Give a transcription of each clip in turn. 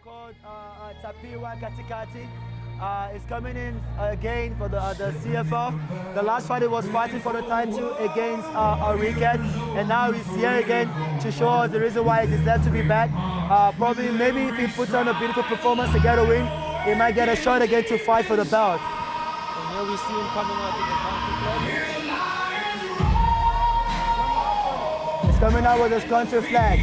called Tapiwa Katikati. Is coming in again for the CFL. The last fight he was fighting for the title against Ricket, and now he's here again to show us the reason why he deserves to be back. Probably, maybe if he puts on a beautiful performance to get a win, he might get a shot again to fight for the belt. And here we see him coming out with the country flag. He's coming out with his country flag.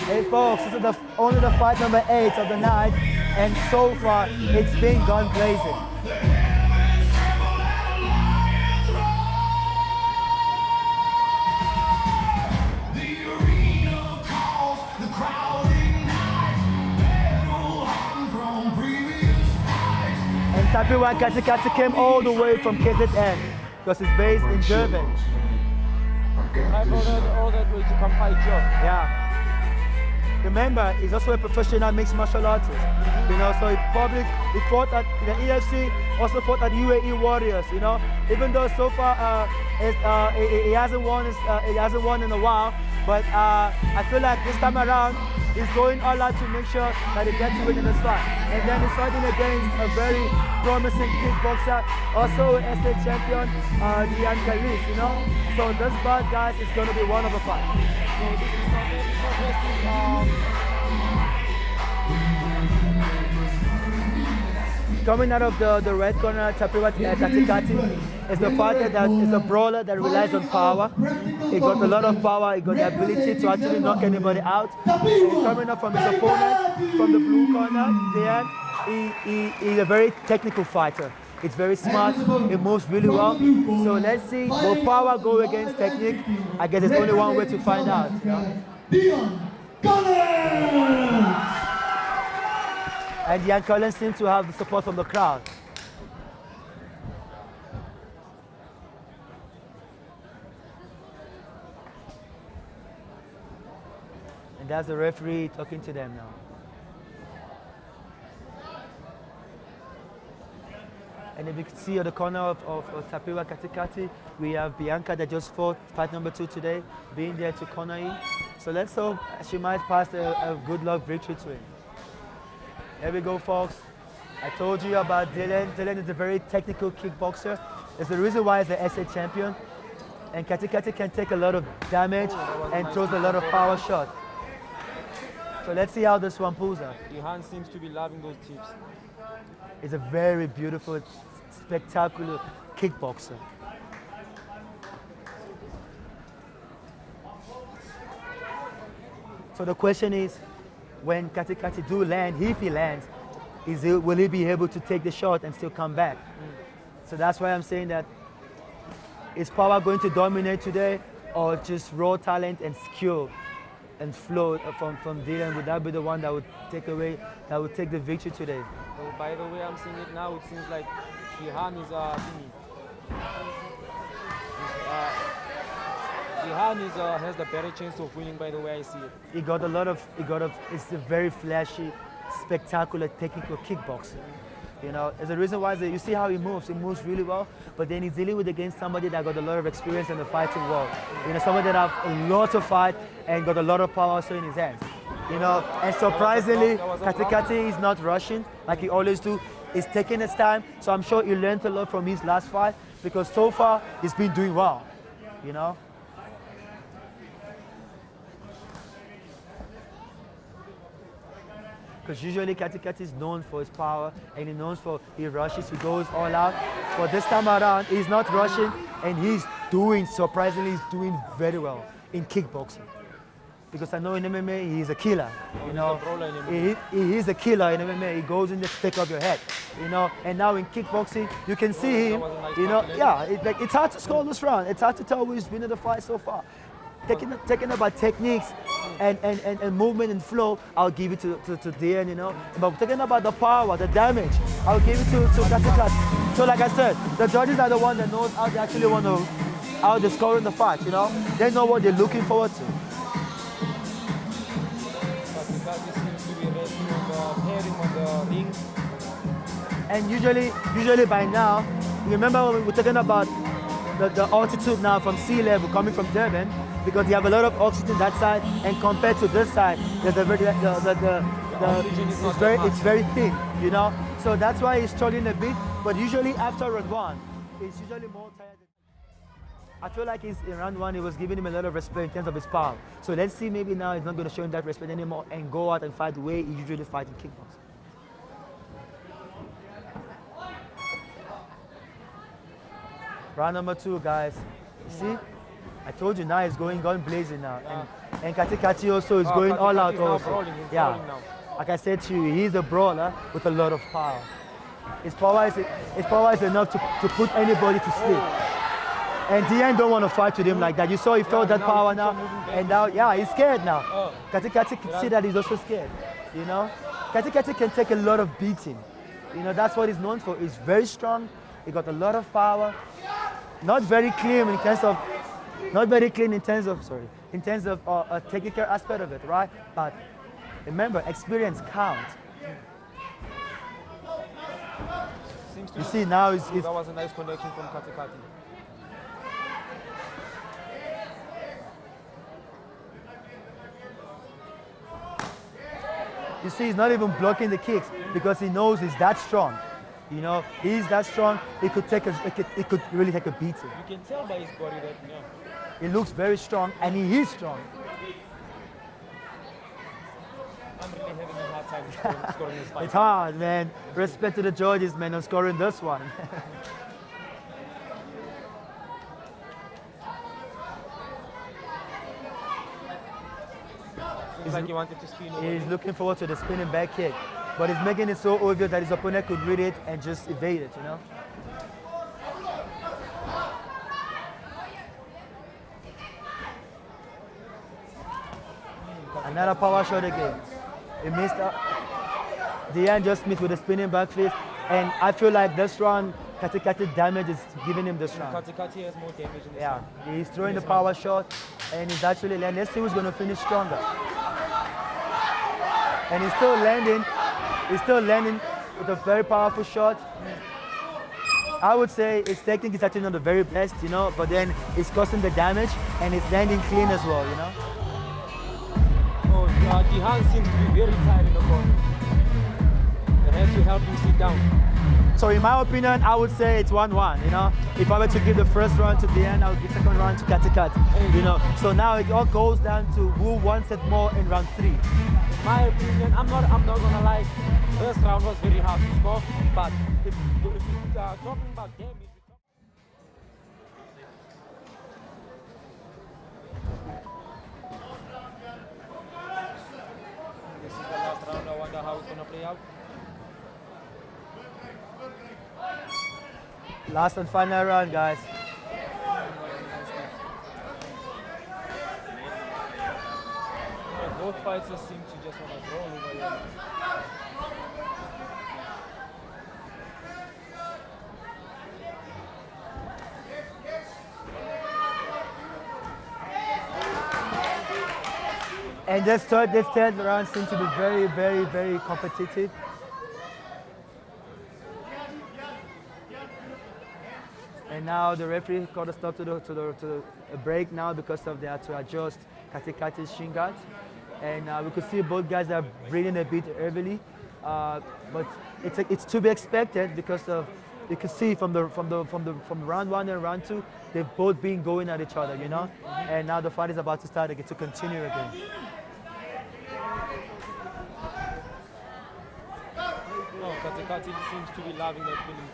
Hey folks, this is only the fight number 8 of the night, and so far it's been gun blazing. And Tapiwa Katikati came all the way from KZN because it's based in Durban. I've all that way to come fight Joe. Yeah. Remember, he's also a professional mixed martial artist. You know, so he fought at the EFC, also fought at UAE Warriors. You know, even though so far he hasn't won in a while, but I feel like this time around he's going all out to make sure that he gets to win in this fight. And then he's fighting against a very promising kickboxer, also SA champion, Dehan Calitz. You know, so this bout, guys, is going to be one of a fight. So this is something Coming out of the red corner, Tapiwa Katikati is the fighter that is a brawler that relies on power. He got a lot of power, he got the ability to actually knock anybody out. And coming up from his opponent, from the blue corner, Dehan, he's a very technical fighter. It's very smart, it moves really well. So let's see, will power go against technique? I guess there's only one way to find out. Dehan Calitz! And Dehan Calitz seems to have the support from the crowd. And that's the referee talking to them now. And if you can see at the corner of Tapiwa Katikati, we have Bianca that just fought fight number 2 today, being there to corner him. So let's hope she might pass a good luck victory to him. Here we go, folks. I told you about Dehan. Dehan is a very technical kickboxer. It's the reason why he's the SA champion. And Katikati can take a lot of damage and throws a lot of power shots. So let's see how this one pulls out. Dehan seems to be loving those tips. He's a very beautiful, spectacular kickboxer. So the question is, when Katikati do land, if he lands, will he be able to take the shot and still come back? So that's why I'm saying that, is power going to dominate today, or just raw talent and skill and flow from Dehan? Would that be the one that would take the victory today? Well, by the way I'm seeing it now, it seems like Dehan is Dehan has the better chance of winning, by the way I see it. It's a very flashy, spectacular, technical kickboxer. You know, there's a reason why you see how he moves really well, but then he's dealing with against somebody that got a lot of experience in the fighting world. You know, somebody that have a lot of fight and got a lot of power also in his hands. You know, and surprisingly, Katikati is not rushing like he always do. He's taking his time, so I'm sure he learned a lot from his last fight, because so far he's been doing well, you know. Because usually Katikati is known for his power, and he rushes, he goes all out. But this time around, he's not rushing, and surprisingly, he's doing very well in kickboxing. Because I know in MMA, he's a killer. You know, he is a killer in MMA. He goes in there to take off your head. You know, and now in kickboxing, you can see him. You know, yeah, it's hard to score this round. It's hard to tell who's winning the fight so far. Taking about techniques and movement and flow, I'll give it to Dehan, you know. But talking about the power, the damage, I'll give it to Katikati. So like I said, the judges are the ones that knows how they actually want to, how they're scoring the fight, you know. They know what they're looking forward to. Katikati seems to be resting on the ring. And usually by now, remember when we were talking about the altitude now from sea level coming from Durban, because you have a lot of oxygen that side, and compared to this side, there's a very oxygen is not that much. it's very thin, you know. So that's why he's struggling a bit. But usually after round one, he's usually more tired. I feel like in round one, he was giving him a lot of respect in terms of his power. So let's see, maybe now he's not going to show him that respect anymore and go out and fight the way he usually fights in kickboxing. Round number 2, guys. You see? I told you now he's going gun blazing now. And Katikati also is going all out now also. brawling, he's Yeah. brawling now. Like I said to you, he's a brawler with a lot of power. His power is enough to put anybody to sleep. And Dehan don't want to fight with him like that. You saw he felt that now power he keeps now. on moving back. And now, yeah, he's scared now. Oh. Katikati can see that he's also scared. You know? Katikati can take a lot of beating. You know, that's what he's known for. He's very strong. He got a lot of power. Not very clean in terms of a technical aspect of it, right? But remember, experience counts. Seems to You be- see now he's that was a nice connection from Katikati. You see, he's not even blocking the kicks because he knows he's that strong. You know, he's that strong. He could really take a beating. You can tell by his body that, He looks very strong, and he is strong. I'm really having a hard time scoring this fight. It's hard, man. Respect to the judges, man, on scoring this one. Seems like he wanted to spin over. He's looking forward to the spinning back kick, but he's making it so obvious that his opponent could read it and just evade it, you know? Another power shot again. He missed out. Dehan just missed with a spinning back fist, and I feel like this round, Katikati damage is giving him this round. Katikati has more damage in this Yeah, one. he's throwing the power shot, and he's actually landing. Let's see who's going to finish stronger. And he's still landing. He's still landing with a very powerful shot. I would say his technique is actually not the very best, you know, but then it's causing the damage, and it's landing clean as well, you know. Oh, Dehan seems to be very tired in the corner. They have to help him sit down. So in my opinion, I would say it's 1-1, you know. If I were to give the first round to Dehan, I would give the second round to Katikati, you know. So now it all goes down to who wants it more in round 3. In my opinion, I'm not gonna lie. First round was very hard to score, but if you are talking about damage. This is the last round. I wonder how it's gonna play out. Last and final round, guys. Both fighters seem to just want to roll over here. And this third round seems to be very, very, very competitive. And now the referee called a stop to a break now because of they had to adjust Katikati's shin guard. And we could see both guys are breathing a bit heavily, but it's to be expected because of you can see from round 1 and round 2 they've both been going at each other, you know. And now the fight is about to start again, to continue again. No, Katikati seems to be loving that feeling.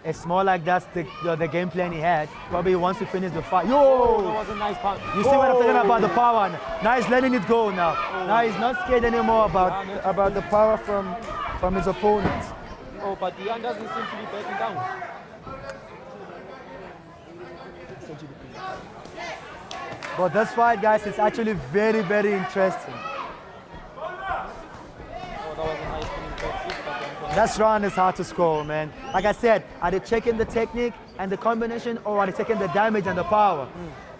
It's more like that's the game plan he had. Probably he wants to finish the fight. Yo! Oh, that was a nice punch. You see what I'm talking about, the power. Now he's letting it go now. Now he's not scared anymore about the power from his opponents. Oh, but Dehan doesn't seem to be backing down. But this fight, guys, is actually very, very interesting. Oh, that was a nice spinning back fist, but then That round is hard to score, man. Like I said, are they checking the technique and the combination, or are they checking the damage and the power?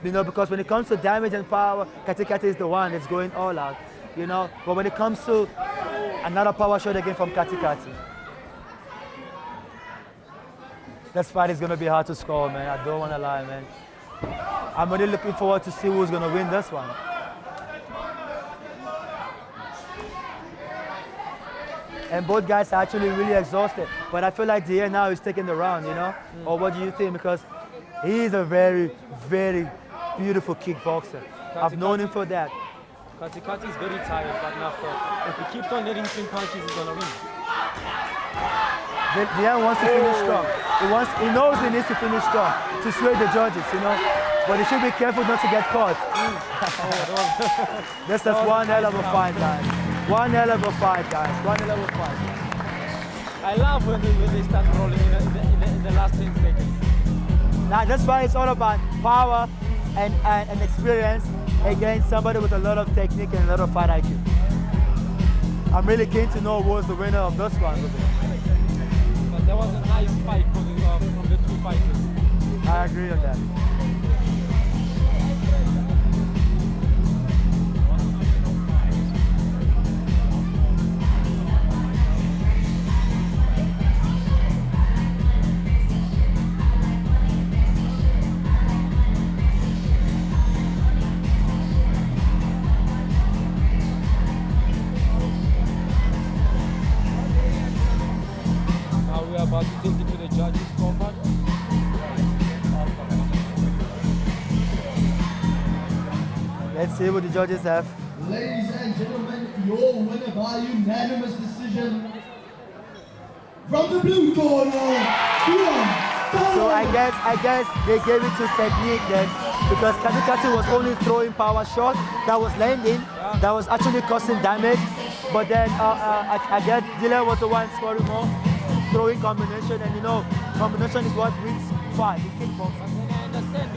You know, because when it comes to damage and power, Katikati is the one that's going all out, you know. But when it comes to another power shot again from Katikati. This fight is gonna be hard to score, man. I don't wanna lie, man. I'm really looking forward to see who's gonna win this one. And both guys are actually really exhausted. But I feel like Dehan now is taking the round, you know? Or what do you think? Because he is a very, very beautiful kickboxer. I've known him for that. Katikati is very tired, but now if he keeps on hitting clean punches, he's gonna win. Dehan wants to finish strong. He knows he needs to finish strong to sway the judges, you know? But he should be careful not to get caught. This is one hell of a fight, guys. One hell of a fight, guys. One hell of a fight. I love when they start rolling in the last 10 seconds. Now, this fight is all about power and experience against somebody with a lot of technique and a lot of fight IQ. I'm really keen to know who's the winner of this one. But there was a nice fight from the two fighters. I agree on that. About to take it to the judges' scorecard. Let's see what the judges have. Ladies and gentlemen, your winner by unanimous decision from the blue corner, Dehan. So I guess they gave it to technique then, because Katikati was only throwing power shots that was landing, that was actually causing damage. But then I guess Dehan was the one scoring more. Throwing combination, and you know, combination is what wins fight in kickboxing. And then I understand